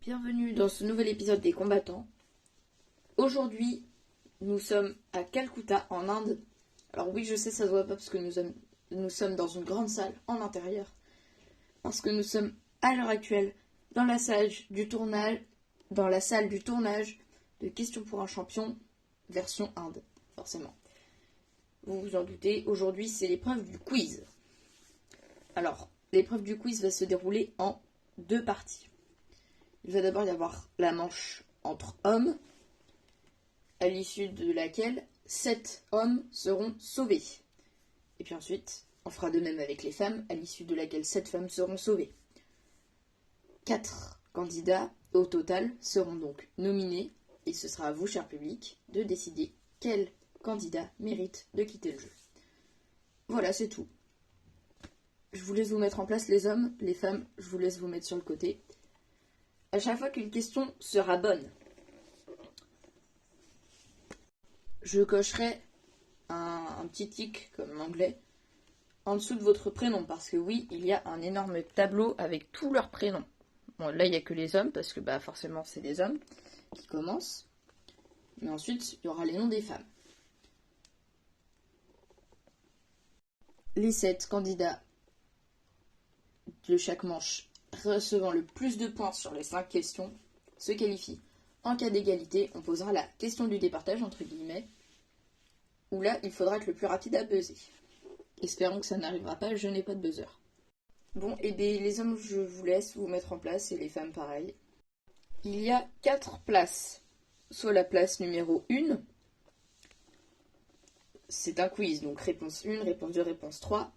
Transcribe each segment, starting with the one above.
Bienvenue dans ce nouvel épisode des combattants. Aujourd'hui, nous sommes à Calcutta, en Inde. Alors oui, je sais, ça se voit pas parce que nous sommes dans une grande salle en intérieur. Parce que nous sommes à l'heure actuelle dans la salle du tournage, de Questions pour un champion, version Inde, forcément. Vous vous en doutez, aujourd'hui c'est l'épreuve du quiz. Alors, l'épreuve du quiz va se dérouler en 2 parties. Il va d'abord y avoir la manche entre hommes, à l'issue de laquelle 7 hommes seront sauvés. Et puis ensuite, on fera de même avec les femmes, à l'issue de laquelle 7 femmes seront sauvées. 4 candidats au total seront donc nominés, et ce sera à vous, cher public, de décider quel candidat mérite de quitter le jeu. Voilà, c'est tout. Je vous laisse vous mettre en place les hommes, les femmes, je vous laisse vous mettre sur le côté. À chaque fois qu'une question sera bonne, je cocherai un petit tic, comme l'anglais, en dessous de votre prénom, parce que oui, il y a un énorme tableau avec tous leurs prénoms. Bon, là, il n'y a que les hommes, parce que forcément, c'est des hommes qui commencent. Mais ensuite, il y aura les noms des femmes. Les 7 candidats de chaque manche recevant le plus de points sur les 5 questions se qualifient. En cas d'égalité, on posera la question du départage, entre guillemets, où là, il faudra être le plus rapide à buzzer. Espérons que ça n'arrivera pas, je n'ai pas de buzzer. Bon, et bien les hommes, je vous laisse vous mettre en place, et les femmes pareil. Il y a 4 places. Soit la place numéro 1, c'est un quiz, donc réponse 1, réponse 2, réponse 3.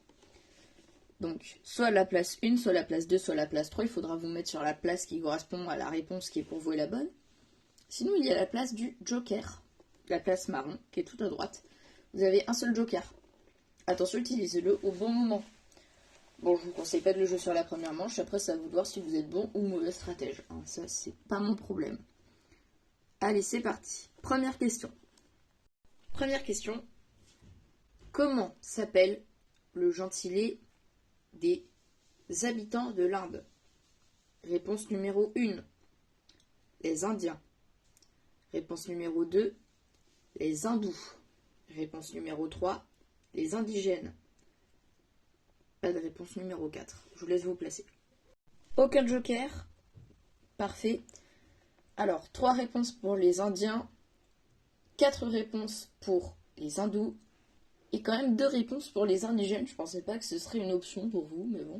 Donc, soit la place 1, soit la place 2, soit la place 3. Il faudra vous mettre sur la place qui correspond à la réponse qui est pour vous et la bonne. Sinon, il y a la place du joker, la place marron, qui est tout à droite. Vous avez un seul joker. Attention, utilisez-le au bon moment. Bon, je vous conseille pas de le jouer sur la première manche. Après, ça va vous de voir si vous êtes bon ou mauvais stratège. Hein, ça, c'est pas mon problème. Allez, c'est parti. Première question. Première question. Comment s'appelle le gentilé des habitants de l'Inde? Réponse numéro 1. Les Indiens. Réponse numéro 2. Les Hindous. Réponse numéro 3. Les indigènes. Pas de réponse numéro 4. Je vous laisse vous placer. Aucun joker. Parfait. Alors, 3 réponses pour les Indiens, 4 réponses pour les Hindous, et quand même 2 réponses pour les indigènes. Je pensais pas que ce serait une option pour vous, mais bon.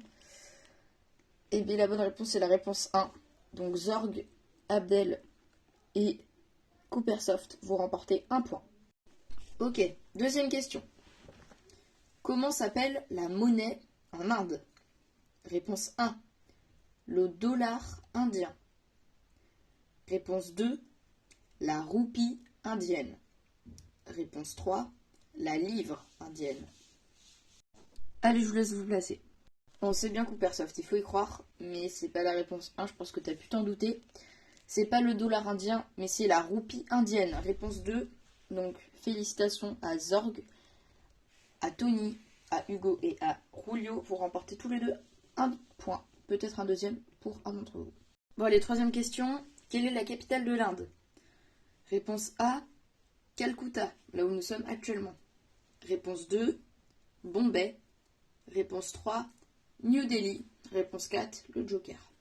Et bien la bonne réponse, c'est la réponse 1. Donc Zorg, Abdel et Coopersoft, vous remportez 1 point. Ok, deuxième question. Comment s'appelle la monnaie en Inde? Réponse 1. Le dollar indien. Réponse 2. La roupie indienne. Réponse 3. La livre indienne. Allez, je vous laisse vous placer. On sait bien Coopersoft, il faut y croire, mais c'est pas la réponse 1, je pense que t'as pu t'en douter. C'est pas le dollar indien, mais c'est la roupie indienne. Réponse 2. Donc, félicitations à Zorg, à Tony, à Hugo et à Julio. Vous remportez tous les deux 1 point. Peut-être un deuxième pour un d'entre vous. Bon, allez, troisième question. Quelle est la capitale de l'Inde? Réponse A. Calcutta, là où nous sommes actuellement. Réponse 2. Bombay. Réponse 3. New Delhi. Réponse 4. Le Joker.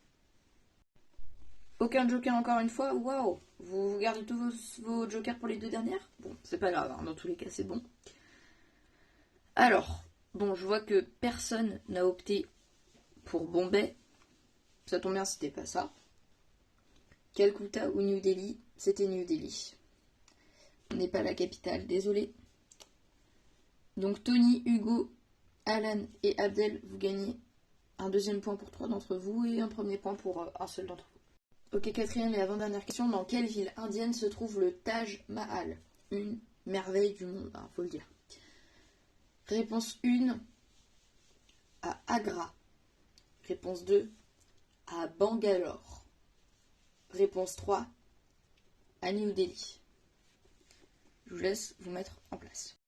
Aucun joker encore une fois? Waouh! Vous gardez tous vos jokers pour les 2 dernières? Bon, c'est pas grave, hein. Dans tous les cas, c'est bon. Alors, bon, je vois que personne n'a opté pour Bombay. Ça tombe bien, c'était pas ça. Calcutta ou New Delhi? C'était New Delhi. On n'est pas la capitale, désolé. Donc Tony, Hugo, Alan et Abdel, vous gagnez un deuxième point pour 3 d'entre vous et un premier point pour un seul d'entre vous. Ok, quatrième et avant-dernière question. Dans quelle ville indienne se trouve le Taj Mahal? Une merveille du monde, hein, faut le dire. Réponse 1, à Agra. Réponse 2, à Bangalore. Réponse 3, à New Delhi. Je vous laisse vous mettre en place.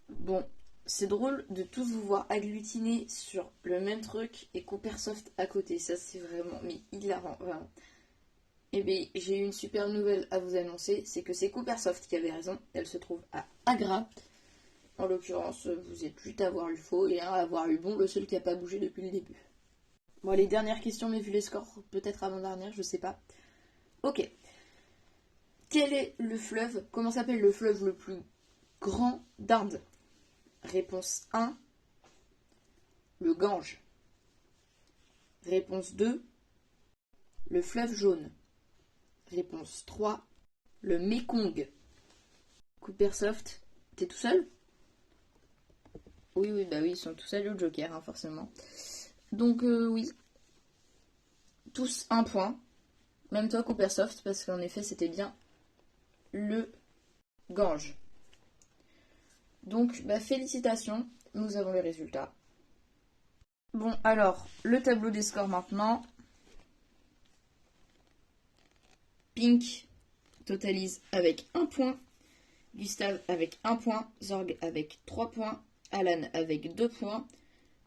Bon, c'est drôle de tous vous voir agglutinés sur le même truc et Coopersoft à côté. Ça, c'est vraiment, mais hilarant, vraiment. Eh bien, j'ai une super nouvelle à vous annoncer, c'est que c'est Coopersoft qui avait raison. Elle se trouve à Agra. En l'occurrence, vous êtes 8 à avoir eu faux et 1 à avoir eu bon, le seul qui n'a pas bougé depuis le début. Bon, les dernières questions, mais vu les scores, peut-être avant-dernière, je sais pas. Ok. Quel est le fleuve, comment s'appelle le fleuve le plus grand d'Inde? Réponse 1, le Gange. Réponse 2, le fleuve jaune. Réponse 3, le Mekong. Coopersoft, t'es tout seul? Oui, bah oui, ils sont tous seuls au Joker, hein, forcément. Donc oui, tous un point. Même toi, Coopersoft, parce qu'en effet, c'était bien le Gange. Donc, bah, félicitations, nous avons les résultats. Bon, alors, le tableau des scores maintenant. Pink totalise avec 1 point, Gustave avec 1 point, Zorg avec 3 points, Alan avec 2 points,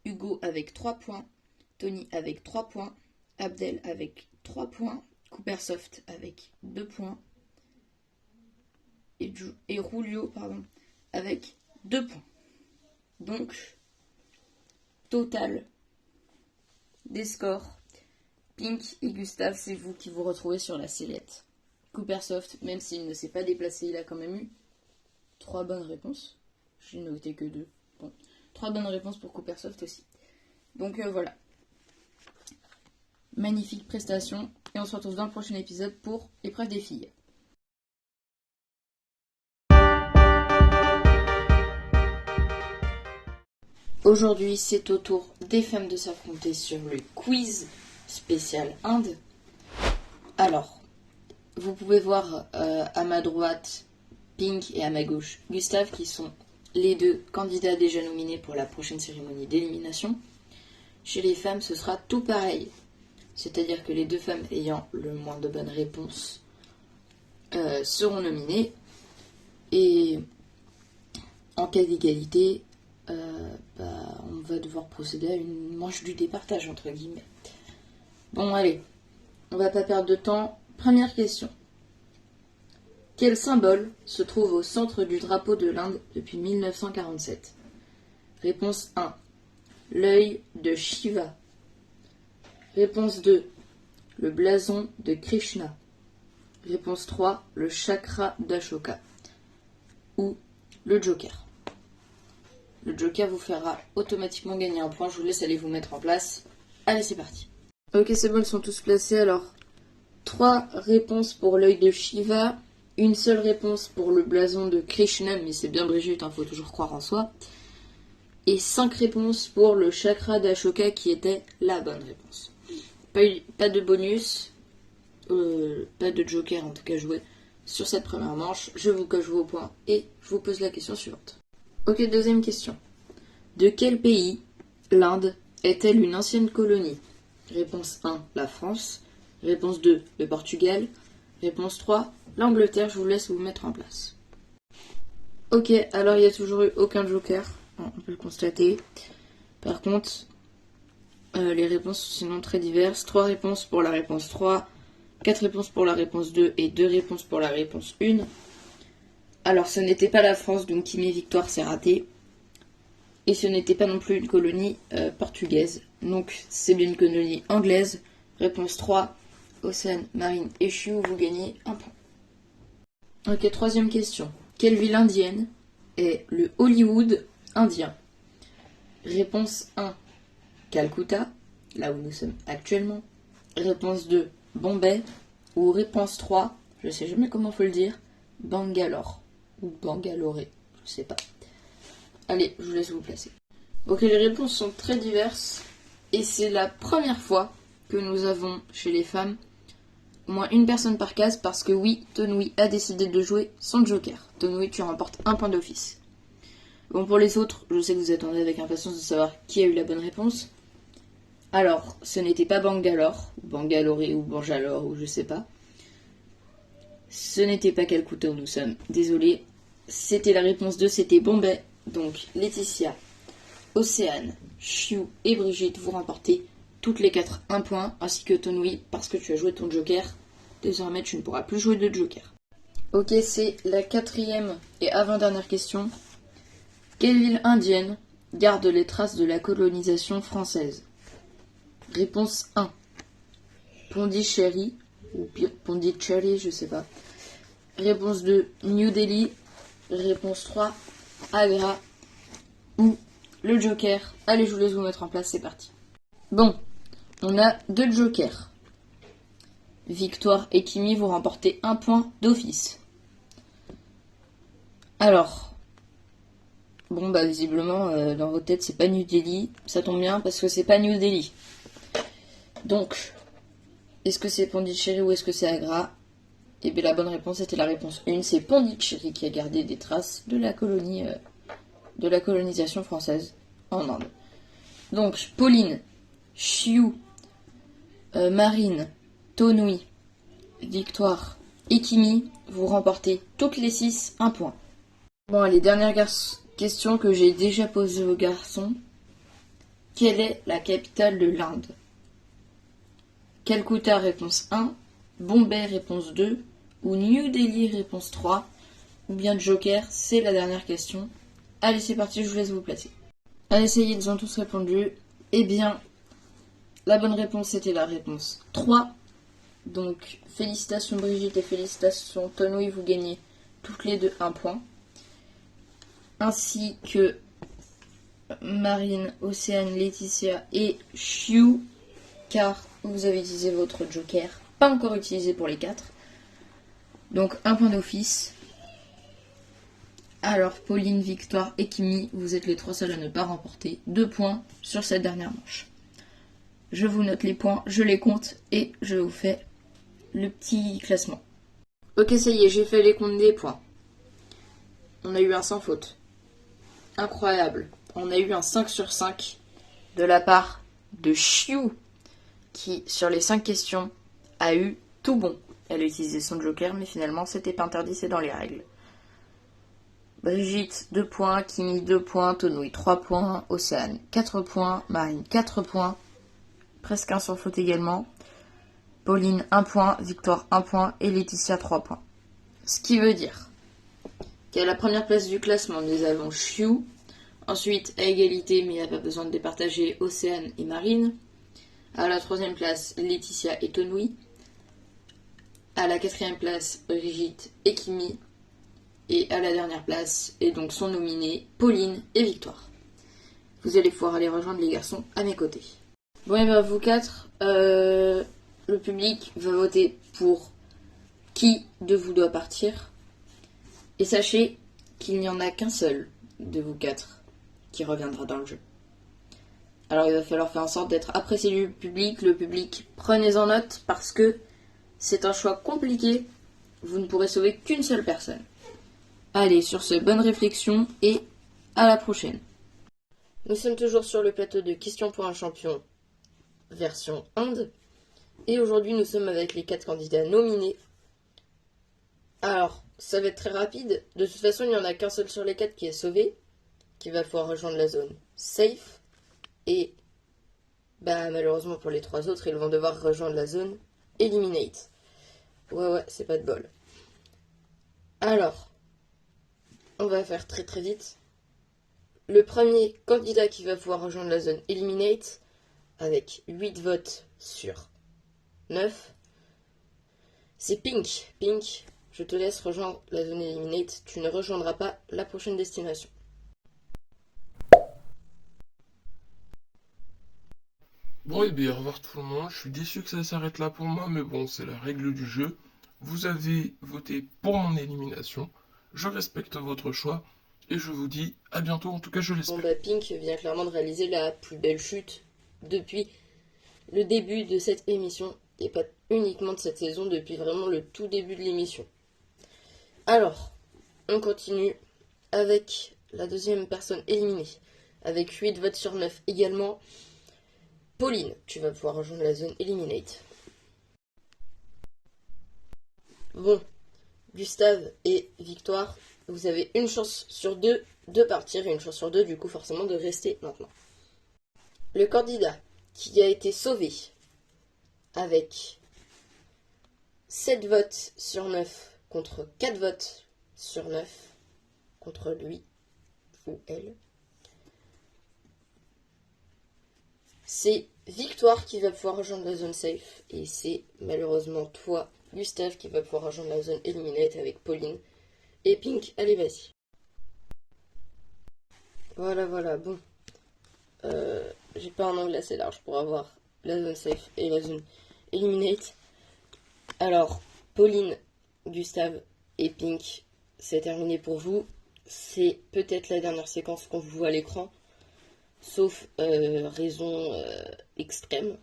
Hugo avec 3 points, Tony avec 3 points, Abdel avec 3 points, Coopersoft avec 2 points, et Julio avec 2 points. Donc, total des scores, Pink et Gustave, c'est vous qui vous retrouvez sur la sellette. Coopersoft, même s'il ne s'est pas déplacé, il a quand même eu 3 bonnes réponses. J'ai noté que 2. Bon, 3 bonnes réponses pour Coopersoft aussi. Donc voilà. Magnifique prestation. Et on se retrouve dans le prochain épisode pour l'épreuve des filles. Aujourd'hui, c'est au tour des femmes de s'affronter sur le quiz spécial Inde. Alors, vous pouvez voir à ma droite Pink et à ma gauche Gustave, qui sont les deux candidats déjà nominés pour la prochaine cérémonie d'élimination. Chez les femmes, ce sera tout pareil. C'est-à-dire que les deux femmes ayant le moins de bonnes réponses seront nominées. Et en cas d'égalité, on va devoir procéder à une manche du départage, entre guillemets. Bon, allez, on va pas perdre de temps. Première question. Quel symbole se trouve au centre du drapeau de l'Inde depuis 1947? Réponse 1. L'œil de Shiva. Réponse 2. Le blason de Krishna. Réponse 3. Le chakra d'Ashoka. Ou le Joker. Le Joker vous fera automatiquement gagner un point. Je vous laisse aller vous mettre en place. Allez, c'est parti. Ok, c'est bon, ils sont tous placés. Alors, 3 réponses pour l'œil de Shiva. Une seule réponse pour le blason de Krishna, mais c'est bien Brigitte, faut toujours croire en soi. Et 5 réponses pour le chakra d'Ashoka, qui était la bonne réponse. Pas de bonus, pas de joker en tout cas joué sur cette première manche. Je vous coche vos points et je vous pose la question suivante. Ok, deuxième question. De quel pays l'Inde est-elle une ancienne colonie? Réponse 1, la France. Réponse 2, le Portugal. Réponse 3, l'Angleterre. Je vous laisse vous mettre en place. Ok, alors il n'y a toujours eu aucun joker, on peut le constater. Par contre, les réponses sont sinon très diverses. 3 réponses pour la réponse 3, 4 réponses pour la réponse 2 et 2 réponses pour la réponse 1. Alors ce n'était pas la France, donc qui met victoire, c'est raté. Et ce n'était pas non plus une colonie portugaise, donc c'est bien une colonie anglaise. Réponse 3, Océane, Marine et Chiou, vous gagnez un point. Ok, troisième question. Quelle ville indienne est le Hollywood indien? Réponse 1, Calcutta, là où nous sommes actuellement. Réponse 2, Bombay. Ou réponse 3, je sais jamais comment faut le dire, Bangalore. Ou Bangalore, je sais pas. Allez, je vous laisse vous placer. Ok, les réponses sont très diverses. Et c'est la première fois que nous avons chez les femmes au moins une personne par case, parce que oui, Tonoui a décidé de jouer sans joker. Tonoui, tu remportes un point d'office. Bon, pour les autres, je sais que vous attendez avec impatience de savoir qui a eu la bonne réponse. Alors, ce n'était pas Bangalore, ou Bangalore, ou Bangalore, ou je sais pas. Ce n'était pas Calcutta où nous sommes, désolé. C'était la réponse 2, c'était Bombay. Donc, Laetitia, Océane, Chiou et Brigitte, vous remportez toutes les 4 un point, ainsi que Tonoui, parce que tu as joué ton joker Désormais, tu ne pourras plus jouer de joker. Ok, c'est la 4e et avant-dernière question. Quelle ville indienne garde les traces de la colonisation française? Réponse 1. Pondichéry, ou Pondichéry, je sais pas. Réponse 2, New Delhi. Réponse 3, Agra. Ou le joker. Allez, je vous laisse vous mettre en place, c'est parti. Bon, on a 2 jokers. Victoire et Kimi, vous remportez 1 point d'office. Alors, bon bah visiblement dans vos têtes c'est pas New Delhi, ça tombe bien parce que c'est pas New Delhi. Donc, est-ce que c'est Pondichéry ou est-ce que c'est Agra? Et bien la bonne réponse était la réponse 1, c'est Pondichéry qui a gardé des traces de la colonisation française en Inde. Donc, Pauline, Chiou, Marine, Tonui, Victoire et Kimi, vous remportez toutes les 6 1 point. Bon, allez, dernière question que j'ai déjà posée aux garçons. Quelle est la capitale de l'Inde? Calcutta, réponse 1. Bombay, réponse 2. Ou New Delhi, réponse 3. Ou bien Joker, c'est la dernière question. Allez, c'est parti, je vous laisse vous placer. Allez, ça y est, ils ont tous répondu. Eh bien, la bonne réponse, c'était la réponse 3. Donc, félicitations Brigitte et félicitations Tonoui, vous gagnez toutes les deux 1 point. Ainsi que Marine, Océane, Laetitia et Chiu, car vous avez utilisé votre joker, pas encore utilisé pour les 4. Donc 1 point d'office. Alors Pauline, Victoire et Kimi, vous êtes les 3 seuls à ne pas remporter 2 points sur cette dernière manche. Je vous note les points, je les compte et je vous fais le petit classement. Ok, ça y est, j'ai fait les comptes des points. On a eu un sans faute. Incroyable. On a eu un 5 sur 5 de la part de Chiu, qui, sur les 5 questions, a eu tout bon. Elle a utilisé son joker, mais finalement, c'était pas interdit, c'est dans les règles. Brigitte, 2 points. Kimi, 2 points. Tonoui, 3 points. Océane, 4 points. Marine, 4 points. Presque un sans faute également. Pauline, 1 point. Victoire, 1 point. Et Laetitia, 3 points. Ce qui veut dire qu'à la première place du classement, nous avons Chiu. Ensuite, à égalité, mais il n'y a pas besoin de départager, Océane et Marine. À la 3e place, Laetitia et Tonoui. À la 4e place, Brigitte et Kimi. Et à la dernière place, et donc sont nominés Pauline et Victoire. Vous allez pouvoir aller rejoindre les garçons à mes côtés. Bon, et bien vous 4, le public va voter pour qui de vous doit partir. Et sachez qu'il n'y en a qu'un seul de vous 4 qui reviendra dans le jeu. Alors il va falloir faire en sorte d'être apprécié du public. Le public, prenez-en note parce que c'est un choix compliqué. Vous ne pourrez sauver qu'une seule personne. Allez, sur ce, bonne réflexion et à la prochaine. Nous sommes toujours sur le plateau de Questions pour un champion version Inde. Et aujourd'hui, nous sommes avec les 4 candidats nominés. Alors, ça va être très rapide. De toute façon, il n'y en a qu'un seul sur les 4 qui est sauvé, qui va pouvoir rejoindre la zone safe. Et malheureusement pour les 3 autres, ils vont devoir rejoindre la zone eliminate. Ouais, c'est pas de bol. Alors, on va faire très très vite. Le premier candidat qui va pouvoir rejoindre la zone eliminate, avec 8 votes sur 9, c'est Pink. Pink, je te laisse rejoindre la zone eliminate. Tu ne rejoindras pas la prochaine destination. Bon, et bien, au revoir tout le monde. Je suis déçu que ça s'arrête là pour moi, mais bon, c'est la règle du jeu. Vous avez voté pour mon élimination. Je respecte votre choix. Et je vous dis à bientôt, en tout cas, je l'espère. Pink vient clairement de réaliser la plus belle chute depuis le début de cette émission. Et pas uniquement de cette saison, depuis vraiment le tout début de l'émission. Alors, on continue avec la deuxième personne éliminée. Avec 8 votes sur 9 également. Pauline, tu vas pouvoir rejoindre la zone eliminate. Bon, Gustave et Victoire, vous avez une chance sur 2 de partir et une chance sur 2 du coup forcément de rester maintenant. Le candidat qui a été sauvé avec 7 votes sur 9 contre 4 votes sur 9 contre lui ou elle. C'est Victoire qui va pouvoir rejoindre la zone safe. Et c'est malheureusement toi, Gustave, qui va pouvoir rejoindre la zone eliminate avec Pauline. Et Pink, allez, vas-y. Voilà, bon. J'ai pas un angle assez large pour avoir la zone safe et la zone eliminate. Alors, Pauline, Gustave et Pink, c'est terminé pour vous. C'est peut-être la dernière séquence qu'on vous voit à l'écran. Sauf raison extrême.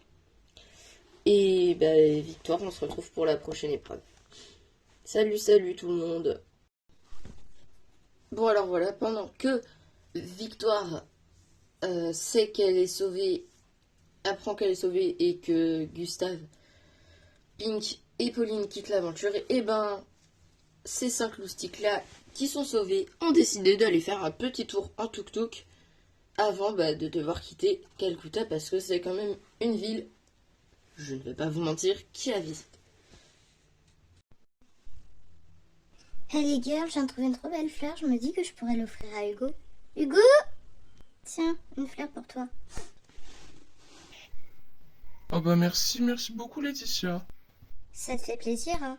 Et Victoire, on se retrouve pour la prochaine épreuve. Salut tout le monde. Bon alors voilà, pendant que Victoire sait qu'elle est sauvée, apprend qu'elle est sauvée et que Gustave, Pink et Pauline quittent l'aventure, et ces 5 loustiques là qui sont sauvés ont décidé d'aller faire un petit tour en tuk-tuk avant de devoir quitter Calcutta parce que c'est quand même une ville, je ne vais pas vous mentir, qui a visité. Hey les girls, je viens de trouver une trop belle fleur, je me dis que je pourrais l'offrir à Hugo. Hugo! Tiens, une fleur pour toi. Ah bah merci beaucoup Laetitia. Ça te fait plaisir, hein?